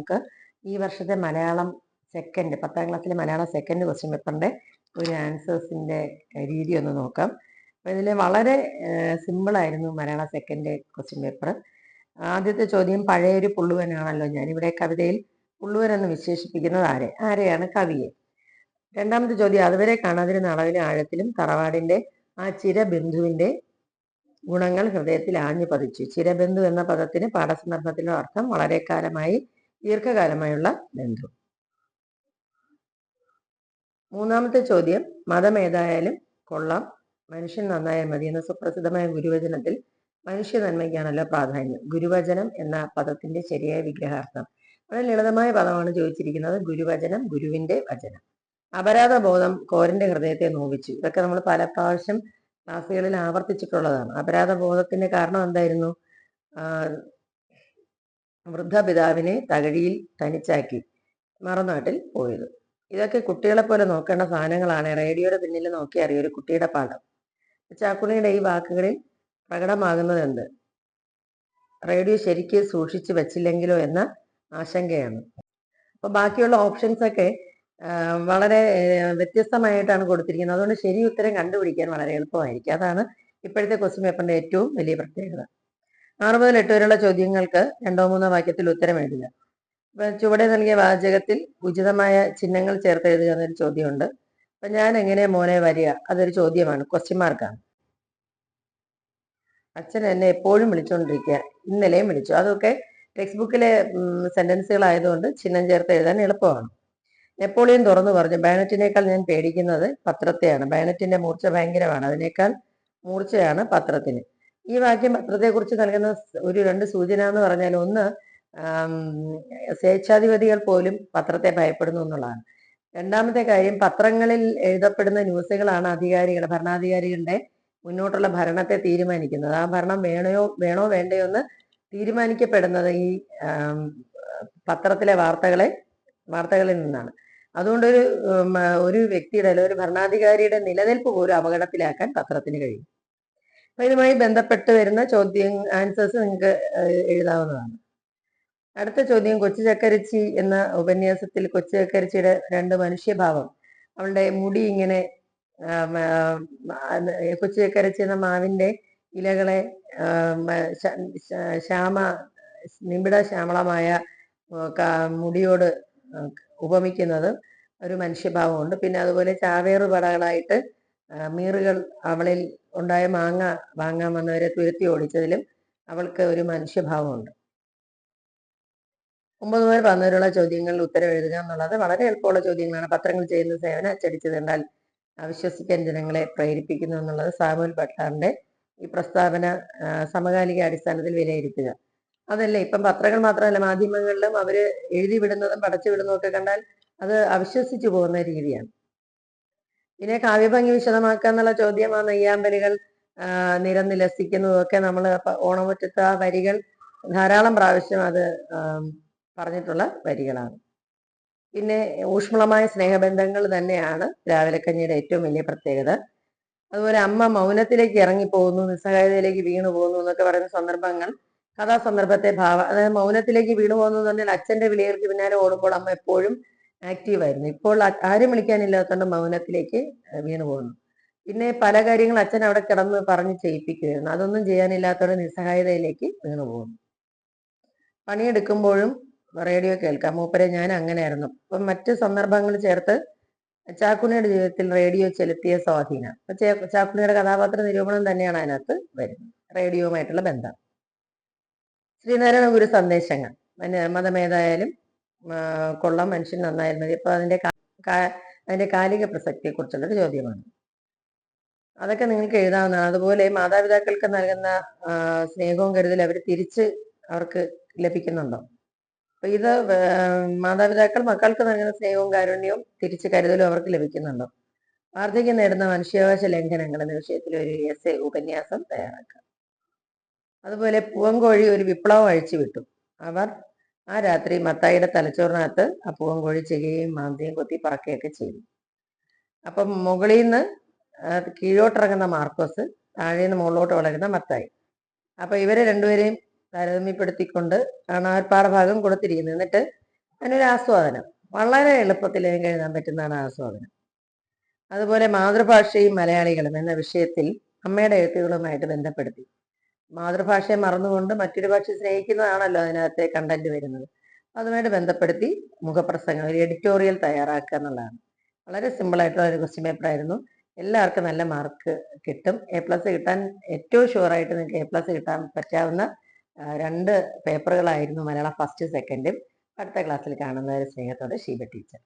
നമുക്ക് ഈ വർഷത്തെ മലയാളം സെക്കൻഡ് 10ാം ക്ലാസ്സിലെ മലയാളം സെക്കൻഡ് ക്വസ്റ്റ്യൻ പേപ്പറിന്റെ ഒരു ആൻസേഴ്സിന്റെ രീതി ഒന്ന് നോക്കാം. അപ്പോൾ ഇതിൽ വളരെ സിമ്പിളായിരുന്നു മലയാളം സെക്കൻഡ് ക്വസ്റ്റ്യൻ പേപ്പർ. ആദ്യത്തെ ചോദ്യം, പഴയൊരു പുള്ളുവനാണല്ലോ ഞാൻ. ഇവിടെ കവിതയിൽ പുള്ളുവൻ എന്ന് വിശേഷിപ്പിക്കുന്നത് ആരെയാണ്? കവിയെ. രണ്ടാമത്തെ ചോദ്യം, അതുവരെ കാണാതിരുന്ന അളവിലും ആഴത്തിലും തറവാടിന്റെ ആ ചിരബന്ധുവിന്റെ ഗുണങ്ങൾ ഹൃദയത്തിൽ ആഞ്ഞു പതിച്ചു. ചിരബന്ധു എന്ന പദത്തിന് പാഠസന്ദർഭത്തിലുള്ള അർത്ഥം വളരെ കാലമായി, ദീർഘകാലമായുള്ള ബന്ധു. മൂന്നാമത്തെ ചോദ്യം, മതം ഏതായാലും കൊള്ളാം, മനുഷ്യൻ നന്നായാൽ മതി എന്ന സുപ്രസിദ്ധമായ ഗുരുവചനത്തിൽ മനുഷ്യ നന്മയ്ക്കാണല്ലോ പ്രാധാന്യം. ഗുരുവചനം എന്ന പദത്തിന്റെ ശരിയായ വിഗ്രഹാർത്ഥം. വളരെ ലളിതമായ പദമാണ് ചോദിച്ചിരിക്കുന്നത്. ഗുരുവചനം, ഗുരുവിന്റെ വചനം. അപരാധ ബോധം കോരന്റെ ഹൃദയത്തെ നോവിച്ചു. ഇതൊക്കെ നമ്മൾ പല പ്രാവശ്യം ക്ലാസ്സുകളിൽ ആവർത്തിച്ചിട്ടുള്ളതാണ്. അപരാധ ബോധത്തിന്റെ കാരണം എന്തായിരുന്നു? വൃദ്ധപിതാവിനെ തകഴിയിൽ തനിച്ചാക്കി മറുനാട്ടിൽ പോയത്. ഇതൊക്കെ കുട്ടികളെ പോലെ നോക്കേണ്ട സാധനങ്ങളാണ്. റേഡിയോയുടെ പിന്നിൽ നോക്കി അറിയാം ഒരു കുട്ടിയുടെ പാഠം. ചാക്കുണിയുടെ ഈ വാക്കുകളിൽ പ്രകടമാകുന്നത് എന്ത്? റേഡിയോ ശരിക്ക് സൂക്ഷിച്ചു വെച്ചില്ലെങ്കിലോ എന്ന ആശങ്കയാണ്. അപ്പൊ ബാക്കിയുള്ള ഓപ്ഷൻസ് ഒക്കെ വളരെ വ്യത്യസ്തമായിട്ടാണ് കൊടുത്തിരിക്കുന്നത്. അതുകൊണ്ട് ശരി ഉത്തരം കണ്ടുപിടിക്കാൻ വളരെ എളുപ്പമായിരിക്കും. അതാണ് ഇപ്പോഴത്തെ ക്വസ്റ്റ്യൻ പേപ്പറിന്റെ ഏറ്റവും വലിയ പ്രത്യേകത. 6 മുതൽ 8 വരെയുള്ള ചോദ്യങ്ങൾക്ക് 2 3 വാക്യത്തിൽ ഉത്തരം എഴുതുക. അപ്പൊ ചുവടെ നൽകിയ വാചകത്തിൽ ഉചിതമായ ചിഹ്നങ്ങൾ ചേർത്ത് എഴുതുക എന്നൊരു ചോദ്യമുണ്ട്. അപ്പൊ ഞാൻ എങ്ങനെ മോനെ വരിക? അതൊരു ചോദ്യമാണ്, ക്വസ്റ്റ്യൻ മാർക്കാണ്. അച്ഛൻ എന്നെ എപ്പോഴും വിളിച്ചുകൊണ്ടിരിക്കുക, ഇന്നലെയും വിളിച്ചു. അതൊക്കെ ടെക്സ്റ്റ് ബുക്കിലെ സെന്റൻസുകളായതുകൊണ്ട് ചിഹ്നം ചേർത്ത് എഴുതാൻ എളുപ്പമാണ്. നെപ്പോളിയൻ തുറന്നു പറഞ്ഞു, ബയനറ്റിനേക്കാൾ ഞാൻ പേടിക്കുന്നത് പത്രത്തെയാണ്. ബയനറ്റിന്റെ മൂർച്ച ഭയങ്കരമാണ്, അതിനേക്കാൾ മൂർച്ചയാണ് പത്രത്തിന്. ഈ വാക്യം പത്രത്തെക്കുറിച്ച് നൽകുന്ന ഒരു 2 സൂചന എന്ന് പറഞ്ഞാൽ, ഒന്ന്, സ്വേച്ഛാധിപതികൾ പോലും പത്രത്തെ ഭയപ്പെടുന്നു എന്നുള്ളതാണ്. രണ്ടാമത്തെ കാര്യം, പത്രങ്ങളിൽ എഴുതപ്പെടുന്ന ന്യൂസുകളാണ് ഭരണാധികാരികളുടെ മുന്നോട്ടുള്ള ഭരണത്തെ തീരുമാനിക്കുന്നത്. ആ ഭരണം വേണോ വേണ്ടയോ എന്ന് തീരുമാനിക്കപ്പെടുന്നത് ഈ പത്രത്തിലെ വാർത്തകളിൽ നിന്നാണ്. അതുകൊണ്ട് ഒരു വ്യക്തിയുടെ അല്ലെങ്കിൽ ഒരു ഭരണാധികാരിയുടെ നിലനിൽപ്പ് പോലും അപകടത്തിലാക്കാൻ പത്രത്തിന് കഴിയും. അപ്പൊ ഇതുമായി ബന്ധപ്പെട്ട് വരുന്ന ആൻസേഴ്സ് നിങ്ങൾക്ക് എഴുതാവുന്നതാണ്. അടുത്ത ചോദ്യം, കൊച്ചു ചക്കരിച്ചി എന്ന ഉപന്യാസത്തിൽ കൊച്ചു ചക്കരിച്ചിയുടെ 2 മനുഷ്യഭാവം, അവളുടെ മുടി ഇങ്ങനെ കൊച്ചു ചക്കരിച്ചി എന്ന മാവിന്റെ ഇലകളെ നിബിഡ ശ്യാമളമായ മുടിയോട് ഉപമിക്കുന്നത് ഒരു മനുഷ്യഭാവമുണ്ട്. പിന്നെ അതുപോലെ ചാവേറു പടകളായിട്ട് മീറുകൾ അവളിൽ ഉണ്ടായ മാങ്ങ വാങ്ങാൻ വന്നവരെ തുരത്തി ഓടിച്ചതിലും അവൾക്ക് ഒരു മനുഷ്യഭാവമുണ്ട്. 9 മുതൽ 11 വരെയുള്ള ചോദ്യങ്ങളിൽ ഉത്തരം എഴുതുക എന്നുള്ളത് വളരെ എളുപ്പമുള്ള ചോദ്യങ്ങളാണ്. പത്രങ്ങൾ ചെയ്യുന്ന സേവനം അച്ചടിച്ചു കണ്ടാൽ അവിശ്വസിക്കാൻ ജനങ്ങളെ പ്രേരിപ്പിക്കുന്നു എന്നുള്ളത് സാമുവൽ ബട്ട്ലറിന്റെ ഈ പ്രസ്താവന സമകാലിക അടിസ്ഥാനത്തിൽ വിലയിരുത്തുക. അതല്ല, ഇപ്പം പത്രങ്ങൾ മാത്രമല്ല, മാധ്യമങ്ങളിലും അവര് എഴുതി വിടുന്നതും പടച്ചു വിടുന്നതും ഒക്കെ കണ്ടാൽ അത് അവിശ്വസിച്ചു പോകുന്ന രീതിയാണ്. പിന്നെ കാവ്യഭംഗി വിശദമാക്കുക എന്നുള്ള ചോദ്യം, ആ നെയ്യാമ്പലുകൾ നിരന്നിലസിക്കുന്നതും ഒക്കെ നമ്മൾ ഓണമുറ്റത്ത് ആ വരികൾ ധാരാളം പ്രാവശ്യം അത് പറഞ്ഞിട്ടുള്ള വരികളാണ്. പിന്നെ ഊഷ്മളമായ സ്നേഹബന്ധങ്ങൾ തന്നെയാണ് രാവിലക്കഞ്ഞിയുടെ ഏറ്റവും വലിയ പ്രത്യേകത. അതുപോലെ അമ്മ മൗനത്തിലേക്ക് ഇറങ്ങിപ്പോകുന്നു, നിസ്സഹായതയിലേക്ക് വീണു പോകുന്നു എന്നൊക്കെ പറയുന്ന സന്ദർഭങ്ങൾ കഥാസന്ദർഭത്തെ അതായത് മൗനത്തിലേക്ക് വീണു പോകുന്നു എന്ന് പറഞ്ഞാൽ അച്ഛന്റെ വിളികൾക്ക് പിന്നാലെ ഓടുമ്പോൾ അമ്മ എപ്പോഴും ആക്റ്റീവായിരുന്നു. ഇപ്പോൾ ആരും വിളിക്കാനില്ലാത്തതുകൊണ്ട് മൗനത്തിലേക്ക് വീണു പോകുന്നു. പിന്നെ പല കാര്യങ്ങൾ അച്ഛൻ അവിടെ കിടന്ന് പറഞ്ഞ് ചെയ്യിപ്പിക്കുമായിരുന്നു, അതൊന്നും ചെയ്യാനില്ലാത്തവരുടെ നിസ്സഹായതയിലേക്ക് വീണു പോകുന്നു. പണിയെടുക്കുമ്പോഴും റേഡിയോ കേൾക്കാം, മൂപ്പരെ ഞാൻ അങ്ങനെയായിരുന്നു. അപ്പം മറ്റ് സന്ദർഭങ്ങൾ ചേർത്ത് ചാക്കുണിയുടെ ജീവിതത്തിൽ റേഡിയോ ചെലുത്തിയ സ്വാധീനം. ചാക്കുണിയുടെ കഥാപാത്ര നിരൂപണം തന്നെയാണ് അതിനകത്ത് വരുന്നത്, റേഡിയോവുമായിട്ടുള്ള ബന്ധം. ശ്രീനാരായണ ഗുരു സന്ദേശങ്ങൾ, മതമേതായാലും കൊള്ളാം, മനുഷ്യൻ നന്നായാൽ മതി. അപ്പൊ അതിന്റെ കാലിക പ്രസക്തിയെ കുറിച്ചുള്ളൊരു ചോദ്യമാണ്. അതൊക്കെ നിങ്ങൾക്ക് എഴുതാവുന്നതാണ്. അതുപോലെ മാതാപിതാക്കൾക്ക് നൽകുന്ന സ്നേഹവും കരുതലും അവർ തിരിച്ച് അവർക്ക് ലഭിക്കുന്നുണ്ടോ? അപ്പൊ ഇത് മാതാപിതാക്കൾ മക്കൾക്ക് നൽകുന്ന സ്നേഹവും കാരുണ്യവും തിരിച്ച് കരുതലും അവർക്ക് ലഭിക്കുന്നുണ്ടോ? വാർദ്ധക്യം നേടുന്ന മനുഷ്യാവകാശ ലംഘനങ്ങൾ എന്ന വിഷയത്തിൽ ഒരു എസ്സേ ഉപന്യാസം തയ്യാറാക്കുക. അതുപോലെ പൂവൻകോഴി ഒരു വിപ്ലവം അഴിച്ചുവിട്ടു. അവർ ആ രാത്രി മത്തായിയുടെ തലച്ചോറിനകത്ത് ആ പൂവൻകോഴി ചെയ്യുകയും മാന്തിയും കൊത്തി പറക്കുകയൊക്കെ ചെയ്തു. അപ്പം മുകളിൽ നിന്ന് കീഴോട്ടിറങ്ങുന്ന മാർക്കോസ്, താഴെ നിന്ന് മുകളിലോട്ട് വളരുന്ന മത്തായി. അപ്പൊ ഇവരെ രണ്ടുപേരെയും താരതമ്യപ്പെടുത്തിക്കൊണ്ട് ആണ് ആ പാഠഭാഗം കൊടുത്തിരിക്കുന്നത്. എന്നിട്ട് അതിനൊരു ആസ്വാദനം, വളരെ എളുപ്പത്തിൽ എനിക്ക് എഴുതാൻ പറ്റുന്നതാണ് ആസ്വാദനം. അതുപോലെ മാതൃഭാഷയും മലയാളികളും എന്ന വിഷയത്തിൽ അമ്മയുടെ എഴുത്തുകളുമായിട്ട് ബന്ധപ്പെടുത്തി. മാതൃഭാഷയെ മറന്നുകൊണ്ട് മറ്റൊരു ഭാഷ സ്നേഹിക്കുന്നതാണല്ലോ അതിനകത്തെ കണ്ടന്റ് വരുന്നത്. അതുമായിട്ട് ബന്ധപ്പെടുത്തി മുഖപ്രസംഗം, ഒരു എഡിറ്റോറിയൽ തയ്യാറാക്കുക എന്നുള്ളതാണ്. വളരെ സിമ്പിളായിട്ടുള്ള ഒരു ക്വസ്റ്റ്യൻ പേപ്പർ ആയിരുന്നു. എല്ലാവർക്കും നല്ല മാർക്ക് കിട്ടും. A+ കിട്ടാൻ ഏറ്റവും ഷുവറായിട്ട് നിങ്ങൾക്ക് A+ കിട്ടാൻ പറ്റാവുന്ന 2 പേപ്പറുകളായിരുന്നു മലയാളം ഫസ്റ്റ് സെക്കൻഡും. അടുത്ത ക്ലാസ്സിൽ കാണുന്നവരെ സ്നേഹത്തോടെ ഷീബ ടീച്ചർ.